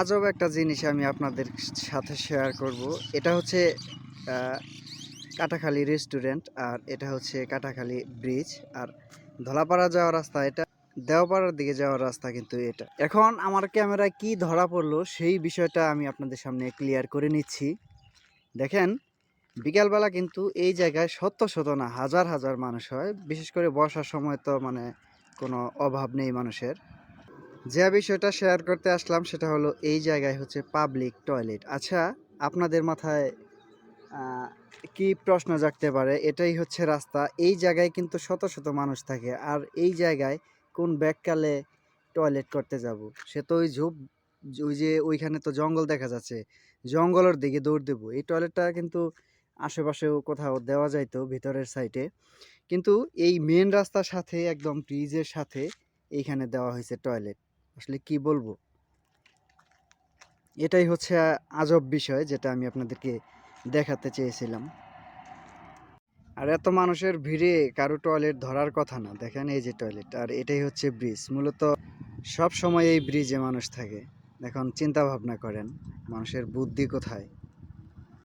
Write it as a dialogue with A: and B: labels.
A: আজব একটা জিনিস আমি আপনাদের সাথে শেয়ার করব। এটা হচ্ছে আহ, কাটাখালী রেস্টুরেন্ট, আর এটা হচ্ছে কাটাখালী ব্রিজ। আর ধলাপাড়া যাওয়ার রাস্তা এটা, দেওপাড়ার দিকে যাওয়ার রাস্তা কিন্তু এটা। এখন আমার ক্যামেরায় কি ধরা পড়লো সেই বিষয়টা আমি আপনাদের সামনে ক্লিয়ার করে নিচ্ছি। দেখেন, বিকালবেলা কিন্তু এই জায়গায় শত শত না হাজার হাজার মানুষ হয়। বিশেষ করে বর্ষার সময় তো মানে কোনো অভাব নেই মানুষের। যে বিষয়টা শেয়ার করতে আসলাম সেটা হলো এই জায়গায় হচ্ছে পাবলিক টয়লেট। আচ্ছা, আপনাদের মাথায় আহ, কি প্রশ্ন জাগতে পারে? এটাই হচ্ছে রাস্তা, এই জায়গায় কিন্তু শত শত মানুষ থাকে, আর এই জায়গায় কোন ব্যাককালে টয়লেট করতে যাব? সে তো ওই যে ওইখানে তো জঙ্গল দেখা যাচ্ছে, জঙ্গলের দিকে দৌড় দেবো। এই টয়লেটটা কিন্তু আশেপাশেও কোথাও দেওয়া যাইতো ভিতরের সাইডে, কিন্তু এই মেন রাস্তার সাথে একদম ব্রিজের সাথে এইখানে দেওয়া হয়েছে টয়লেট। আসলে কি বলবো, এটাই হচ্ছে আজব বিষয় যেটা আমি আপনাদেরকে দেখাতে চেয়েছিলাম। আর এত মানুষের ভিড়ে কারো টয়লেট ধরার কথা না। দেখেন এই যে টয়লেট, আর এটাই হচ্ছে ব্রিজ। মূলত সব সময় এই ব্রিজে মানুষ থাকে। এখন চিন্তা ভাবনা করেন মানুষের বুদ্ধি কোথায়।